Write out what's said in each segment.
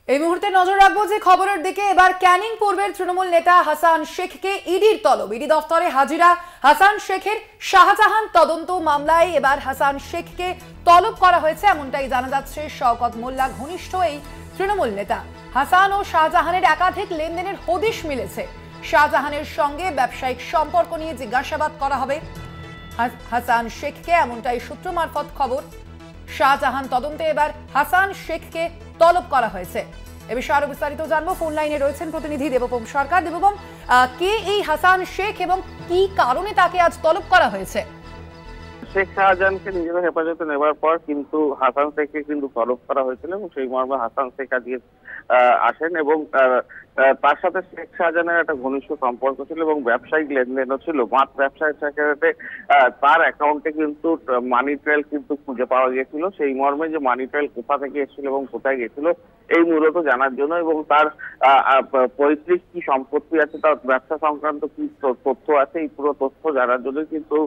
এই মুহূর্তে নজর রাখবো যে খবরের দিকে। এবার ক্যানিং পূর্বের তৃণমূল নেতা হাসান শেখকে ইডির তলব। ইডি দফতরে হাজিরা হাসান শেখের শাহজাহান তদন্ত মামলায় এবার হাসান শেখকে তলব করা হয়েছে, এমনটাই জানা যাচ্ছে। শওকত মোল্লা ঘনিষ্ঠ এই তৃণমূল নেতা। হাসান ও শাহজাহানের একাধিক লেনদেনের হদিশ মিলেছে। শাহজাহানের সঙ্গে ব্যবসায়িক সম্পর্ক নিয়ে জিজ্ঞাসাবাদ করা হবে হাসান শেখকে, এমনটাই সূত্র মারফত খবর। শাহজাহান তদন্তে এবার হাসান শেখকে তলব করা হয়েছে। এ বিষয়ে আরো বিস্তারিত জানবো। ফোন লাইনে রয়েছেন প্রতিনিধি দেবপম সরকার। দেবপম, কে এই হাসান শেখ এবং কি কারণে তাকে আজ তলব করা হয়েছে? শেখ শাহজাহানকে নিজেদের হেফাজতে নেবার পর কিন্তু হাসান শেখকে কিন্তু তলব করা হয়েছিল এবং সেই মর্মে হাসান শেখ আজকে আসেন এবং তার সাথে শেখ শাহজাহানের একটা ঘনিষ্ঠ সম্পর্ক ছিল এবং ব্যবসায়িক লেনদেনও ছিল। মাঠ ব্যবসায়িক সেক্রেটারিতে তার অ্যাকাউন্টে কিন্তু মানি ট্রেল কিন্তু খুঁজে পাওয়া গিয়েছিল। সেই মর্মে যে মানি ট্রেল কোথা থেকে এসেছিল এবং কোথায় গেছিল এই মূলত জানার জন্য এবং তার পৈতৃক কি সম্পত্তি আছে, তার ব্যবসা সংক্রান্ত কি তথ্য আছে, এই পুরো তথ্য জানার জন্য কিন্তু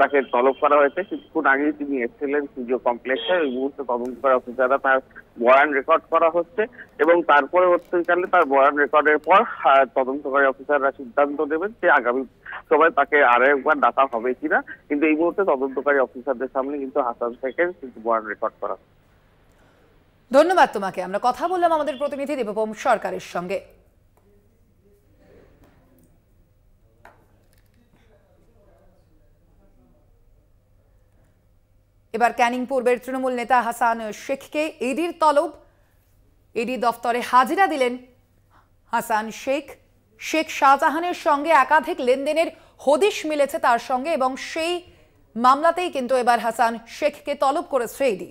তাকে তলব করা হয়েছে। কিছুক্ষণ আগেই তিনি এসেছিলেন সিজিও কমপ্লেক্সে। এই মুহূর্তে তদন্তকারী অফিসাররা তার বয়ান রেকর্ড করা হচ্ছে এবং তারপরে পরবর্তীকালে তার বয়ান রেকর্ডের পর তদন্তকারী অফিসাররা সিদ্ধান্ত নেবেন যে আগামী সময় তাকে আরো একবার ডাকা হবে কিনা। কিন্তু এই মুহূর্তে তদন্তকারী অফিসারদের সামনে কিন্তু হাসান শেখের কিন্তু বয়ান রেকর্ড করা। ধন্যবাদ তোমাকে। আমরা কথা বললাম আমাদের প্রতিনিধি দেবপম সরকারের সঙ্গে। এবার ক্যানিং পূর্বের তৃণমূল নেতা হাসান শেখকে ইডির তলব। ইডি দফতরে হাজিরা দিলেন হাসান শেখ। শেখ শাহজাহানের সঙ্গে একাধিক লেনদেনের হদিশ মিলেছে তার সঙ্গে এবং সেই মামলাতেই কিন্তু এবার হাসান শেখকে তলব করেছে ইডি।